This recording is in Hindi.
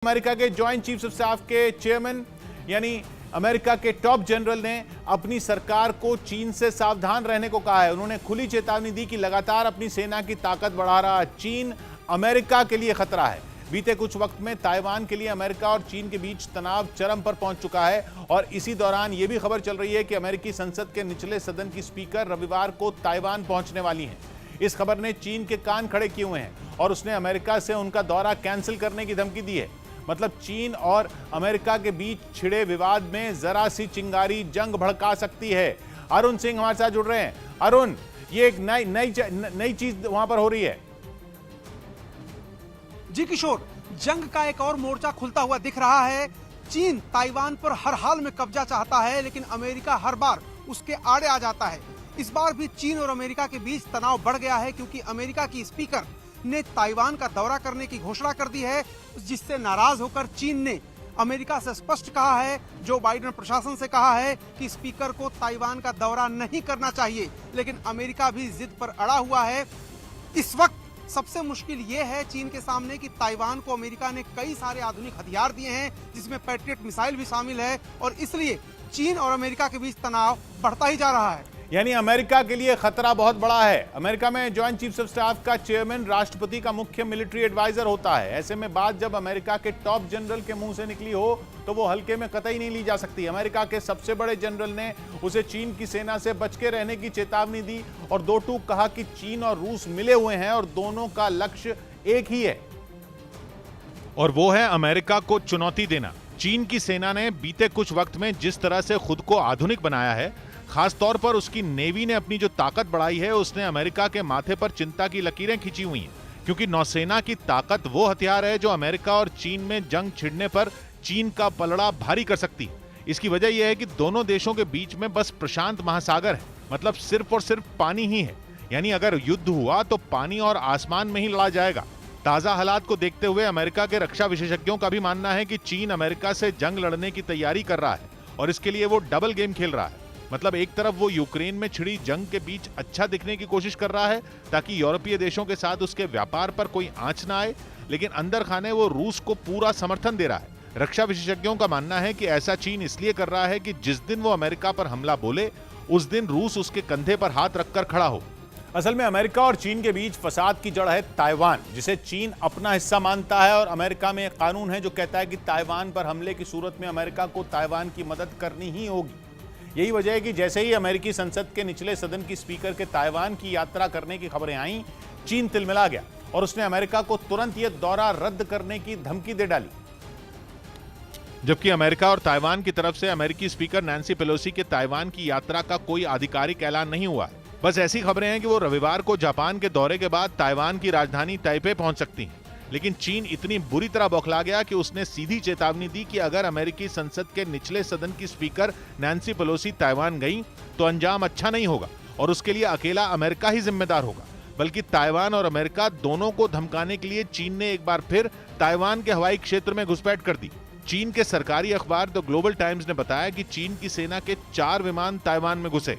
अमेरिका के जॉइंट चीफ्स ऑफ स्टाफ के चेयरमैन यानी अमेरिका के टॉप जनरल ने अपनी सरकार को चीन से सावधान रहने को कहा है। उन्होंने खुली चेतावनी दी कि लगातार अपनी सेना की ताकत बढ़ा रहा चीन अमेरिका के लिए खतरा है। बीते कुछ वक्त में ताइवान के लिए अमेरिका और चीन के बीच तनाव चरम पर पहुंच चुका है और इसी दौरान यह भी खबर चल रही है कि अमेरिकी संसद के निचले सदन की स्पीकर रविवार को ताइवान पहुंचने वाली हैं। इस खबर ने चीन के कान खड़े किए हुए हैं और उसने अमेरिका से उनका दौरा कैंसिल करने की धमकी दी है। मतलब चीन और अमेरिका के बीच छिड़े विवाद में जरा सी चिंगारी जंग भड़का सकती है। अरुण सिंह हमारे साथ जुड़ रहे हैं। अरुण, ये एक नई चीज वहां पर हो रही है। जी किशोर, जंग का एक और मोर्चा खुलता हुआ दिख रहा है। चीन ताइवान पर हर हाल में कब्जा चाहता है, लेकिन अमेरिका हर बार उसके आड़े आ जाता है। इस बार भी चीन और अमेरिका के बीच तनाव बढ़ गया है क्योंकि अमेरिका की स्पीकर ने ताइवान का दौरा करने की घोषणा कर दी है, जिससे नाराज होकर चीन ने अमेरिका से स्पष्ट कहा है, जो बाइडेन प्रशासन से कहा है कि स्पीकर को ताइवान का दौरा नहीं करना चाहिए। लेकिन अमेरिका भी जिद पर अड़ा हुआ है। इस वक्त सबसे मुश्किल ये है चीन के सामने कि ताइवान को अमेरिका ने कई सारे आधुनिक हथियार दिए हैं, जिसमें पैट्रियट मिसाइल भी शामिल है और इसलिए चीन और अमेरिका के बीच तनाव बढ़ता ही जा रहा है। यानी अमेरिका के लिए खतरा बहुत बड़ा है। अमेरिका में जॉइंट चीफ्स ऑफ स्टाफ का चेयरमैन राष्ट्रपति का मुख्य मिलिट्री एडवाइजर होता है। ऐसे में बात जब अमेरिका के टॉप जनरल के मुंह से निकली हो तो वो हल्के में कतई नहीं ली जा सकती। अमेरिका के सबसे बड़े जनरल ने उसे चीन की सेना से बच के रहने की चेतावनी दी और दो टूक कहा कि चीन और रूस मिले हुए हैं और दोनों का लक्ष्य एक ही है और वो है अमेरिका को चुनौती देना। चीन की सेना ने बीते कुछ वक्त में जिस तरह से खुद को आधुनिक बनाया है, खास तौर पर उसकी नेवी ने अपनी जो ताकत बढ़ाई है, उसने अमेरिका के माथे पर चिंता की लकीरें खींची हुई हैं। क्योंकि नौसेना की ताकत वो हथियार है जो अमेरिका और चीन में जंग छिड़ने पर चीन का पलड़ा भारी कर सकती है। इसकी वजह यह है कि दोनों देशों के बीच में बस प्रशांत महासागर है, मतलब सिर्फ और सिर्फ पानी ही है। यानी अगर युद्ध हुआ तो पानी और आसमान में ही लड़ा जाएगा। ताजा हालात को देखते हुए अमेरिका के रक्षा विशेषज्ञों का भी मानना है कि चीन अमेरिका से जंग लड़ने की तैयारी कर रहा है और इसके लिए वो डबल गेम खेल रहा है। मतलब एक तरफ वो यूक्रेन में छिड़ी जंग के बीच अच्छा दिखने की कोशिश कर रहा है ताकि यूरोपीय देशों के साथ उसके व्यापार पर कोई आंच ना आए, लेकिन अंदर खाने वो रूस को पूरा समर्थन दे रहा है। रक्षा विशेषज्ञों का मानना है कि ऐसा चीन इसलिए कर रहा है कि जिस दिन वो अमेरिका पर हमला बोले उस दिन रूस उसके कंधे पर हाथ रखकर खड़ा हो। असल में अमेरिका और चीन के बीच फसाद की जड़ है ताइवान, जिसे चीन अपना हिस्सा मानता है और अमेरिका में एक कानून है जो कहता है कि ताइवान पर हमले की सूरत में अमेरिका को ताइवान की मदद करनी ही होगी। यही वजह है कि जैसे ही अमेरिकी संसद के निचले सदन की स्पीकर के ताइवान की यात्रा करने की खबरें आईं, चीन तिलमिला गया और उसने अमेरिका को तुरंत यह दौरा रद्द करने की धमकी दे डाली। जबकि अमेरिका और ताइवान की तरफ से अमेरिकी स्पीकर नैन्सी पेलोसी के ताइवान की यात्रा का कोई आधिकारिक ऐलान नहीं हुआ है। बस ऐसी खबरें हैं कि वो रविवार को जापान के दौरे के बाद ताइवान की राजधानी ताइपे पहुंच सकती हैं। लेकिन चीन इतनी बुरी तरह बौखला गया कि उसने सीधी चेतावनी दी कि अगर अमेरिकी संसद के निचले सदन की स्पीकर नैन्सी पेलोसी ताइवान गई तो अंजाम अच्छा नहीं होगा और उसके लिए अकेला अमेरिका ही जिम्मेदार होगा। बल्कि ताइवान और अमेरिका दोनों को धमकाने के लिए चीन ने एक बार फिर ताइवान के हवाई क्षेत्र में घुसपैठ कर दी। चीन के सरकारी अखबार द ग्लोबल टाइम्स ने बताया कि चीन की सेना के 4 विमान ताइवान में घुसे।